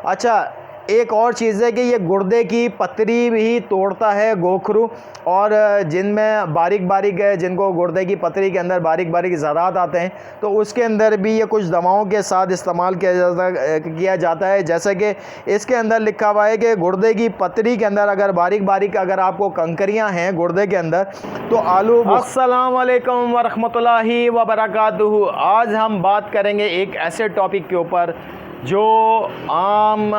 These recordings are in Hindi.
अच्छा, एक और चीज़ है कि ये गुर्दे की पतरी भी तोड़ता है गोखरू, और जिनमें बारीक बारीक है, जिनको गुर्दे की पतरी के अंदर बारीक बारीक ज़रात आते हैं, तो उसके अंदर भी ये कुछ दवाओं के साथ इस्तेमाल किया जाता है। जैसे कि इसके अंदर लिखा हुआ है कि गुर्दे की पतरी के अंदर अगर बारीक बारीक अगर आपको कंकरियां हैं गुर्दे के अंदर, तो आलू। अस्सलाम वालेकुम वरहमतुल्लाहि वबरकातुहू। आज हम बात करेंगे एक ऐसे टॉपिक के ऊपर जो आम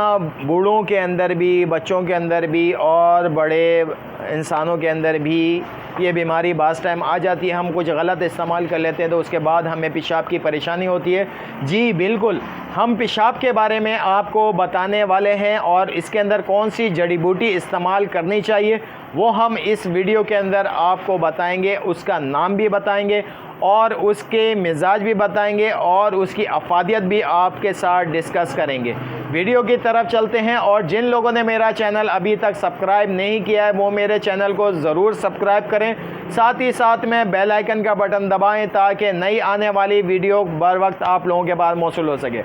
बूढ़ों के अंदर भी, बच्चों के अंदर भी और बड़े इंसानों के अंदर भी ये बीमारी बाज़ टाइम आ जाती है। हम कुछ गलत इस्तेमाल कर लेते हैं तो उसके बाद हमें पेशाब की परेशानी होती है। जी बिल्कुल, हम पेशाब के बारे में आपको बताने वाले हैं और इसके अंदर कौन सी जड़ी बूटी इस्तेमाल करनी चाहिए वो हम इस वीडियो के अंदर आपको बताएंगे। उसका नाम भी बताएंगे और उसके मिजाज भी बताएंगे और उसकी अफादियत भी आपके साथ डिस्कस करेंगे। वीडियो की तरफ चलते हैं, और जिन लोगों ने मेरा चैनल अभी तक सब्सक्राइब नहीं किया है वो मेरे चैनल को ज़रूर सब्सक्राइब करें। साथ ही साथ में बेल आइकन का बटन दबाएं ताकि नई आने वाली वीडियो बर वक्त आप लोगों के पास मौसूल हो सके।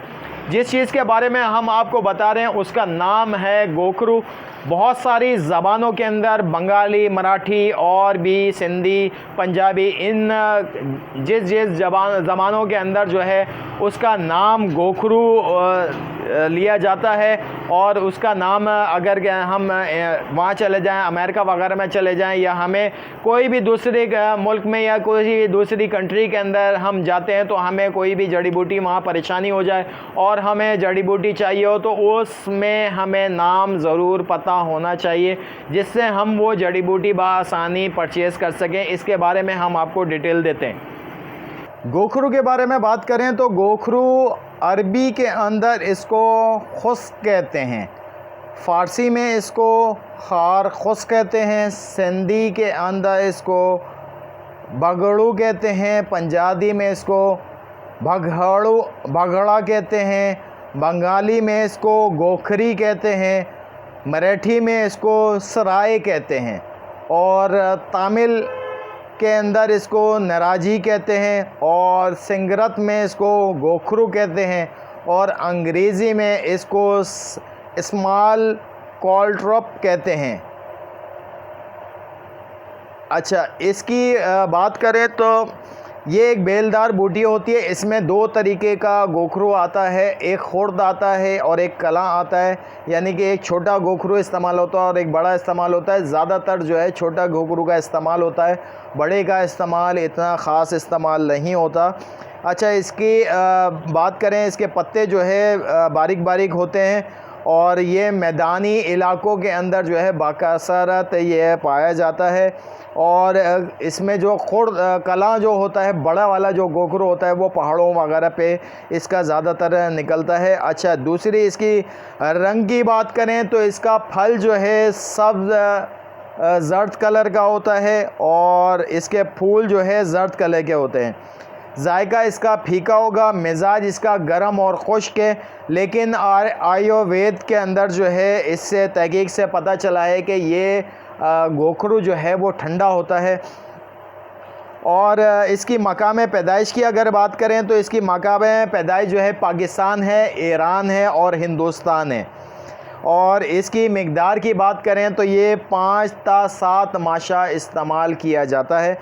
जिस चीज़ के बारे में हम आपको बता रहे हैं उसका नाम है गोखरू। बहुत सारी ज़बानों के अंदर, बंगाली, मराठी और भी सिंधी, पंजाबी, इन जिस ज़बानों के अंदर जो है उसका नाम गोखरू लिया जाता है। और उसका नाम अगर हम वहाँ चले जाएं, अमेरिका वगैरह में चले जाएं, या हमें कोई भी दूसरे मुल्क में या कोई भी दूसरी कंट्री के अंदर हम जाते हैं तो हमें कोई भी जड़ी बूटी वहाँ परेशानी हो जाए और हमें जड़ी बूटी चाहिए हो, तो उसमें हमें नाम ज़रूर पता होना चाहिए जिससे हम वो जड़ी बूटी बआसानी परचेज़ कर सकें। इसके बारे में हम आपको डिटेल देते हैं। गोखरू के बारे में बात करें तो गोखरू अरबी के अंदर इसको खुश्क कहते हैं, फ़ारसी में इसको खार खुश्क कहते हैं, सिंधी के अंदर इसको बगड़ू कहते हैं, पंजाबी में इसको भगड़ा कहते हैं, बंगाली में इसको गोखरी कहते हैं, मराठी में इसको सराय कहते हैं, और तमिल के अंदर इसको नराजी कहते हैं, और सिंगरत में इसको गोखरू कहते हैं, और अंग्रेज़ी में इसको स्मॉल कॉलट्रॉप कहते हैं। अच्छा, इसकी बात करें तो ये एक बेलदार बूटी होती है। इसमें दो तरीके का गोखरू आता है, एक खुर्द आता है और एक कला आता है, यानी कि एक छोटा गोखरू इस्तेमाल होता है और एक बड़ा इस्तेमाल होता है। ज़्यादातर जो है छोटा गोखरू का इस्तेमाल होता है, बड़े का इस्तेमाल इतना ख़ास इस्तेमाल नहीं होता। अच्छा, इसकी बात करें, इसके पत्ते जो है बारीक बारीक होते हैं और ये मैदानी इलाकों के अंदर जो है बाकासरत ये पाया जाता है। और इसमें जो खुर्द कला जो होता है, बड़ा वाला जो गोखरू होता है, वो पहाड़ों वगैरह पे इसका ज़्यादातर निकलता है। अच्छा, दूसरी इसकी रंग की बात करें तो इसका फल जो है सब्ज़ ज़र्द कलर का होता है और इसके फूल जो है ज़र्द कलर के होते हैं। जायका इसका फीका होगा, मिजाज इसका गर्म और खुश्क है, लेकिन आयुर्वेद के अंदर जो है इससे तहकीक से पता चला है कि ये गोखरू जो है वो ठंडा होता है। और इसकी मकाम पैदाइश की अगर बात करें तो इसकी मकाम पैदाइश जो है पाकिस्तान है, ईरान है और हिंदुस्तान है। और इसकी मिक़दार की बात करें तो ये 5 ta 7 माशा इस्तेमाल किया जाता है।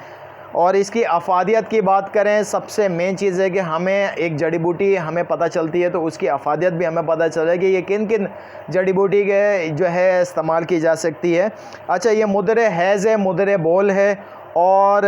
और इसकी अफादियत की बात करें, सबसे मेन चीज़ है कि हमें एक जड़ी बूटी हमें पता चलती है तो उसकी अफादियत भी हमें पता चले कि ये किन किन जड़ी बूटी के जो है इस्तेमाल की जा सकती है। अच्छा, ये मुदरे हैज़ है, मुदरे बोल है, और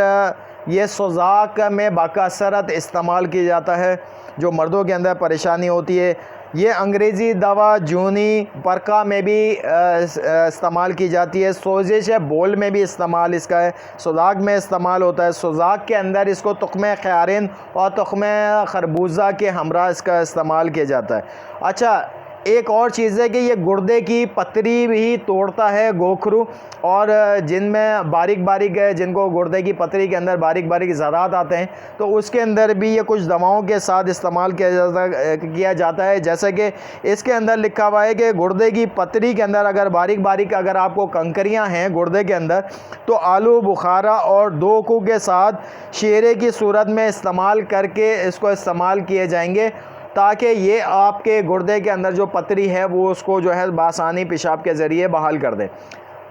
ये सुज़ाक में बाकासरत इस्तेमाल किया जाता है जो मर्दों के अंदर परेशानी होती है। ये अंग्रेज़ी दवा जूनी परका में भी इस्तेमाल की जाती है। सोजिश है, बोल में भी इस्तेमाल इसका है, सुज़ाक में इस्तेमाल होता है। सुज़ाक के अंदर इसको तुख्मे ख़यारिन और तुख्मे खरबूजा के हमरा इसका इस्तेमाल किया जाता है। अच्छा, एक और चीज़ है कि ये गुर्दे की पतरी भी तोड़ता है गोखरू, और जिनमें बारीक बारीक है, जिनको गुर्दे की पतरी के अंदर बारीक बारीक ज़रात आते हैं, तो उसके अंदर भी ये कुछ दवाओं के साथ इस्तेमाल किया जाता है। जैसे कि इसके अंदर लिखा हुआ है कि गुर्दे की पतरी के अंदर अगर बारीक बारीक अगर आपको कंकरियां हैं गुर्दे के अंदर, तो आलू बुखारा और दोकू के साथ शीरे की सूरत में इस्तेमाल करके इसको इस्तेमाल किए जाएंगे। ताकि ये आपके गुर्दे के अंदर जो पथरी है वो उसको जो है बासानी पेशाब के ज़रिए बहाल कर दे।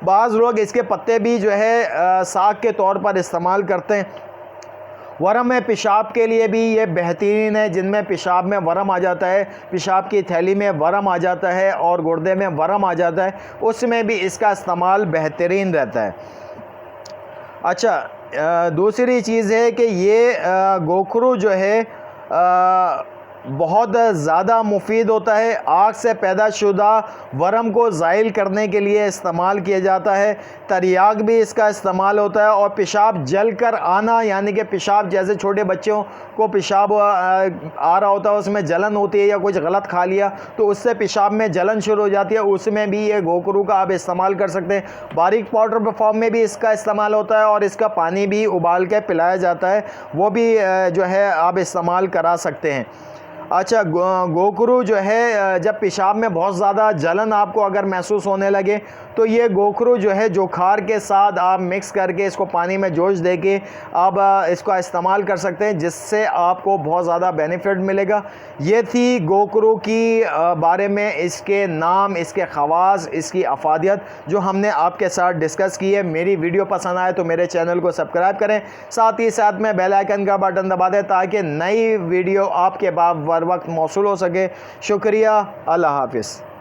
बाज़ लोग इसके पत्ते भी जो है साग के तौर पर इस्तेमाल करते हैं। वरम में पेशाब के लिए भी ये बेहतरीन है, जिनमें पेशाब में वरम आ जाता है, पेशाब की थैली में वरम आ जाता है और गुर्दे में वरम आ जाता है, उसमें भी इसका इस्तेमाल बेहतरीन रहता है। अच्छा, दूसरी चीज़ है कि ये गोखरू जो है बहुत ज़्यादा मुफीद होता है। आग से पैदा शुदा वरम को ज़ाइल करने के लिए इस्तेमाल किया जाता है। तरियाक भी इसका इस्तेमाल होता है। और पेशाब जल कर आना, यानी कि पेशाब जैसे छोटे बच्चों को पेशाब आ रहा होता है, उसमें जलन होती है या कुछ गलत खा लिया तो उससे पेशाब में जलन शुरू हो जाती है, उसमें भी ये गोखरू का आप इस्तेमाल कर सकते हैं। बारीक पाउडर फॉर्म में भी इसका इस्तेमाल होता है और इसका पानी भी उबाल के पिलाया जाता है, वो भी जो है आप इस्तेमाल करा सकते हैं। अच्छा, गोखरू जो है जब पेशाब में बहुत ज़्यादा जलन आपको अगर महसूस होने लगे तो ये गोखरू जो है जोखार के साथ आप मिक्स करके इसको पानी में जोश दे के आप इसका इस्तेमाल कर सकते हैं, जिससे आपको बहुत ज़्यादा बेनिफिट मिलेगा। ये थी गोखरू की बारे में इसके नाम, इसके ख़वास, इसकी अफादियत जो हमने आपके साथ डिस्कस की है। मेरी वीडियो पसंद आए तो मेरे चैनल को सब्सक्राइब करें, साथ ही साथ में बेल आइकन का बटन दबा दें ताकि नई वीडियो आपके बर वक्त मौसूल हो सके। शुक्रिया, अल्लाह हाफ़िज़।